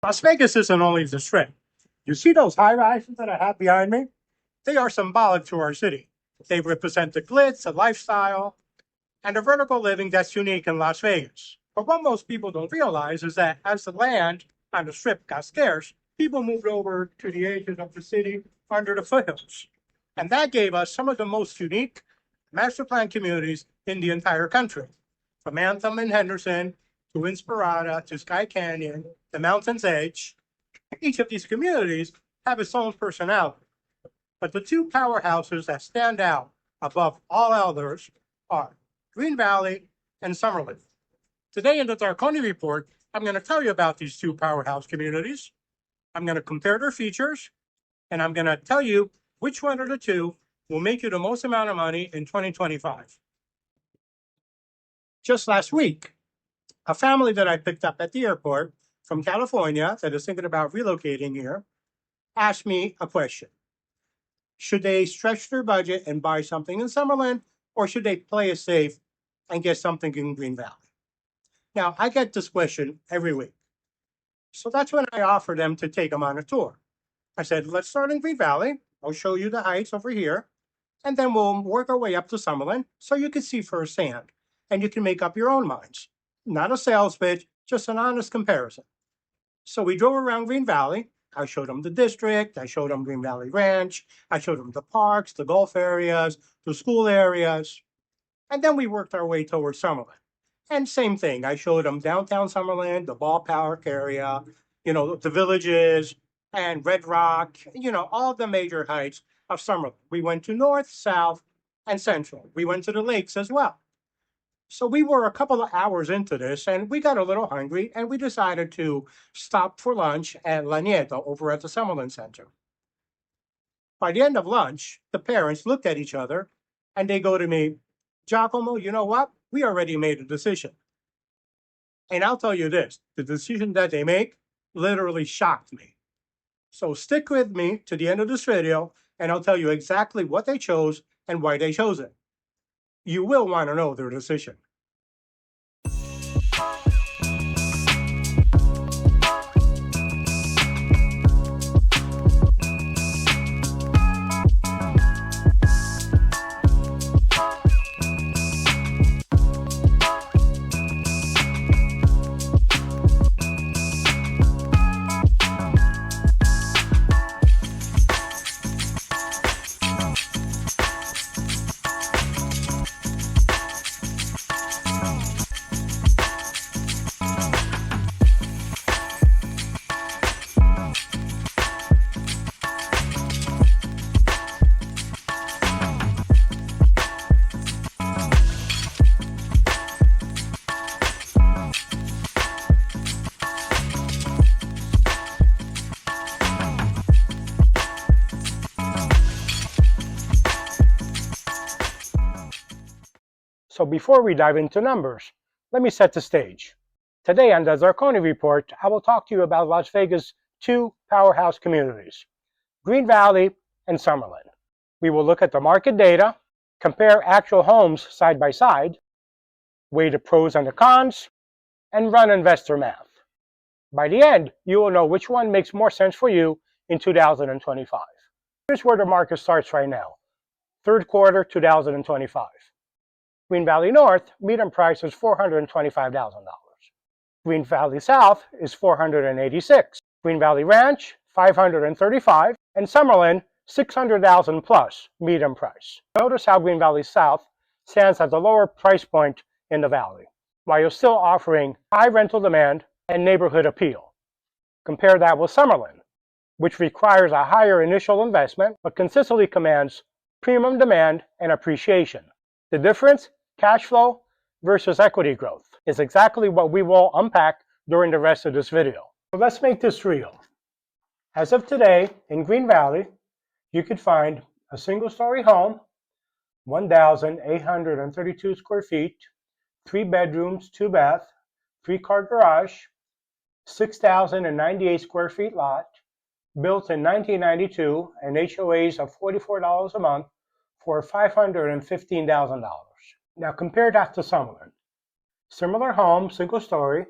Las Vegas isn't only the Strip. You see those high-rises that I have behind me? They are symbolic to our city. They represent the glitz, the lifestyle, and the vertical living that's unique in Las Vegas. But what most people don't realize is that as the land on the Strip got scarce, people moved over to the edges of the city under the foothills. And that gave us some of the most unique master plan communities in the entire country. From Anthem and Henderson to 𝗟𝗏𝗁 to Sky Canyon, the Mountain's Edge, each of these communities have its own personality. But the two powerhouses that stand out above all others are Green Valley and Summerlin. Today in the Zarcone Report, I'm going to tell you about these two powerhouse communities. I'm going to compare their features, and I'm going to tell you which one of the two will make you the most amount of money in 2025. Just last week, a family that I picked up at the airport from California that is thinking about relocating here asked me a question. Should they stretch their budget and buy something in Summerlin, or should they play it safe and get something in Green Valley? Now, I get this question every week. So that's when I offer them to take them on a tour. I said, let's start in Green Valley. I'll show you the heights over here, and then we'll work our way up to Summerlin so you can see firsthand, and you can make up your own minds. Not a sales pitch, just an honest comparison. So we drove around Green Valley. I showed them the district. I showed them Green Valley Ranch. I showed them the parks, the golf areas, the school areas. And then we worked our way towards Summerlin. And same thing. I showed them downtown Summerlin, the ballpark area, the villages, and Red Rock, all the major heights of Summerlin. We went to north, south, and central. We went to the lakes as well. So we were a couple of hours into this, and we got a little hungry, and we decided to stop for lunch at 𝗟𝗏𝗚𝗔𝗦 over at the Summerlin Center. By the end of lunch, the parents looked at each other, and they go to me, Giacomo, you know what? We already made a decision. And I'll tell you this, the decision that they make literally shocked me. So stick with me to the end of this video, and I'll tell you exactly what they chose and why they chose it. You will want to know their decision. So before we dive into numbers, let me set the stage. Today on the Zarcone Report, I will talk to you about Las Vegas' two powerhouse communities, Green Valley and Summerlin. We will look at the market data, compare actual homes side by side, weigh the pros and the cons, and run investor math. By the end, you will know which one makes more sense for you in 2025. Here's where the market starts right now, third quarter 2025. Green Valley North, median price is $425,000. Green Valley South is $486,000. Green Valley Ranch, $535,000, and Summerlin, $600,000 plus median price. Notice how Green Valley South stands at the lower price point in the valley, while you're still offering high rental demand and neighborhood appeal. Compare that with Summerlin, which requires a higher initial investment but consistently commands premium demand and appreciation. The difference, cash flow versus equity growth, is exactly what we will unpack during the rest of this video. So let's make this real. As of today, in Green Valley, you could find a single-story home, 1,832 square feet, 3 bedrooms, 2 bath, 3-car garage, 6,098 square feet lot, built in 1992, and HOAs of $44 a month for $515,000. Now compare that to Summerlin. Similar home, single story,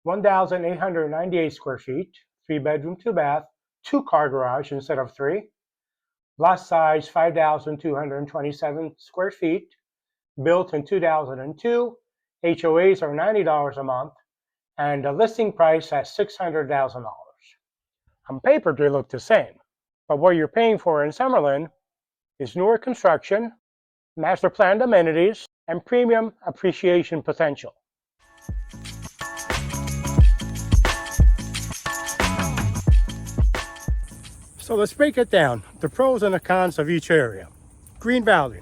1,898 square feet, 3-bedroom, 2-bath, 2-car garage instead of 3. Lot size 5,227 square feet, built in 2002. HOAs are $90 a month, and the listing price at $600,000. On paper, they look the same, but what you're paying for in Summerlin is newer construction, master planned amenities, and premium appreciation potential. So let's break it down, the pros and the cons of each area. Green Valley,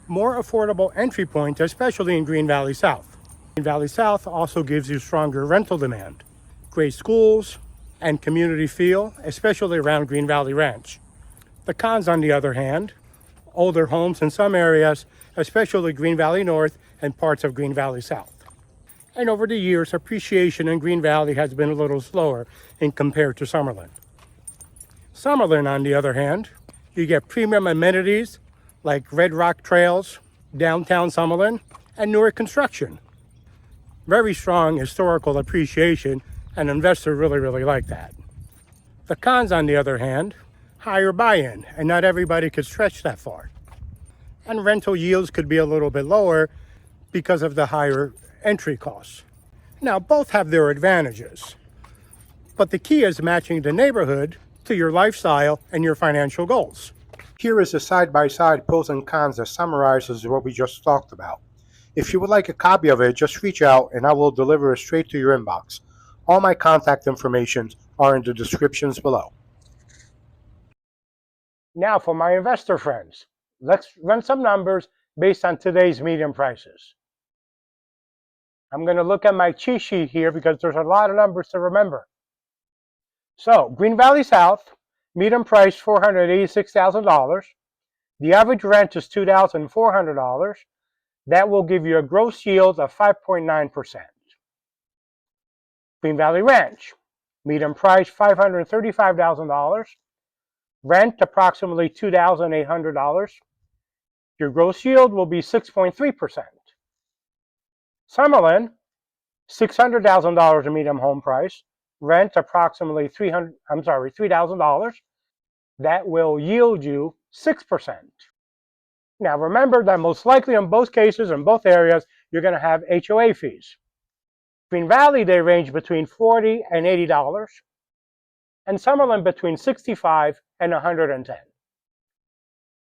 more affordable entry point, especially in Green Valley South. Green Valley South also gives you stronger rental demand, great schools, and community feel, especially around Green Valley Ranch. The cons, on the other hand, older homes in some areas, especially Green Valley North and parts of Green Valley South. And over the years, appreciation in Green Valley has been a little slower in compared to Summerlin. Summerlin, on the other hand, you get premium amenities like Red Rock Trails, downtown Summerlin, and newer construction. Very strong historical appreciation, and investors really like that. The cons, on the other hand, higher buy-in, and not everybody could stretch that far. And rental yields could be a little bit lower because of the higher entry costs. Now, both have their advantages, but the key is matching the neighborhood to your lifestyle and your financial goals. Here is the side-by-side pros and cons that summarizes what we just talked about. If you would like a copy of it, just reach out and I will deliver it straight to your inbox. All my contact information are in the descriptions below. Now for my investor friends, let's run some numbers based on today's median prices. I'm going to look at my cheat sheet here because there's a lot of numbers to remember. So, Green Valley South, median price $486,000. The average rent is $2,400. That will give you a gross yield of 5.9%. Green Valley Ranch, median price $535,000. Rent approximately $2,800. Your gross yield will be 6.3%. Summerlin, $600,000 in median home price. Rent approximately $3,000. That will yield you 6%. Now remember that most likely in both cases, in both areas, you're going to have HOA fees. Green Valley, they range between $40 and $80, and Summerlin between $65 and $110.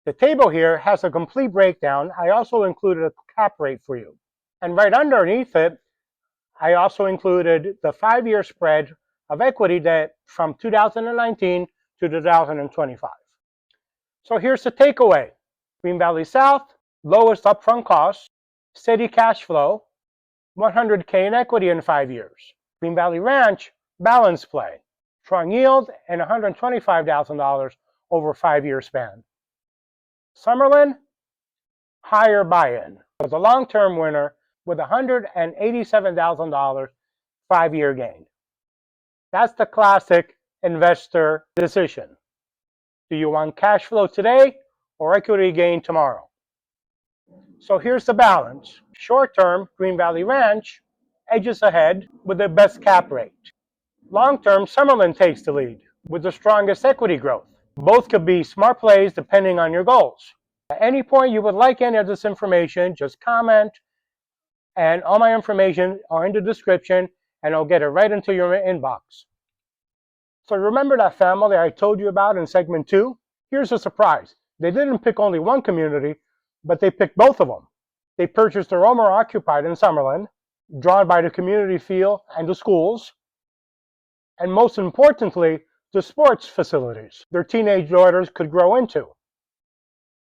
The table here has a complete breakdown. I also included a cap rate for you. And right underneath it, I also included the 5-year spread of equity that from 2019 to 2025. So here's the takeaway. Green Valley South, lowest upfront costs, steady cash flow, $100K in equity in 5 years. Green Valley Ranch, balance play, strong yield and $125,000 over a 5-year span. Summerlin, higher buy-in, was a long-term winner with $187,000 5-year gain. That's the classic investor decision. Do you want cash flow today or equity gain tomorrow? So here's the balance. Short-term, Green Valley Ranch edges ahead with the best cap rate. Long-term, Summerlin takes the lead with the strongest equity growth. Both could be smart plays depending on your goals. At any point you would like any of this information, just comment, and all my information are in the description, and I'll get it right into your inbox. So remember that family I told you about in segment 2? Here's a surprise. They didn't pick only one community, but they picked both of them. They purchased their owner-occupied in Summerlin, drawn by the community feel and the schools, and most importantly, the sports facilities their teenage daughters could grow into.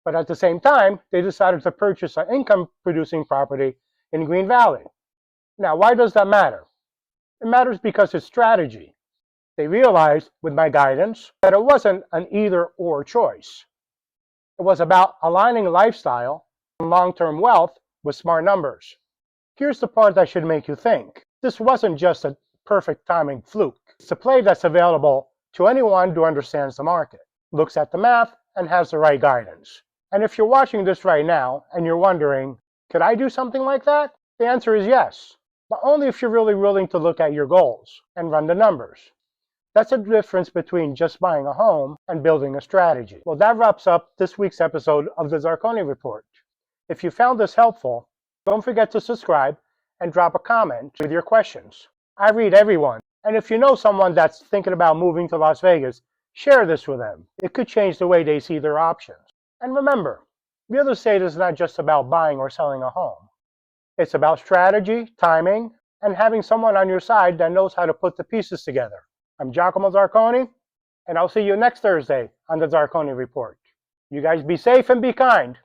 But at the same time, they decided to purchase an income-producing property in Green Valley. Now, why does that matter? It matters because it's strategy. They realized, with my guidance, that it wasn't an either-or choice. It was about aligning lifestyle and long-term wealth with smart numbers. Here's the part that should make you think. This wasn't just a perfect timing fluke. It's a play that's available to anyone who understands the market, looks at the math, and has the right guidance. And if you're watching this right now and you're wondering, could I do something like that? The answer is yes. but only if you're really willing to look at your goals and run the numbers. That's the difference between just buying a home and building a strategy. Well, that wraps up this week's episode of the Zarcone Report. If you found this helpful, don't forget to subscribe and drop a comment with your questions. I read everyone, and if you know someone that's thinking about moving to Las Vegas, share this with them. It could change the way they see their options. And remember, real estate is not just about buying or selling a home. It's about strategy, timing, and having someone on your side that knows how to put the pieces together. I'm 𝗟𝗲𝘁'𝘀, and I'll see you next Thursday on the Zarcone Report. You guys be safe and be kind.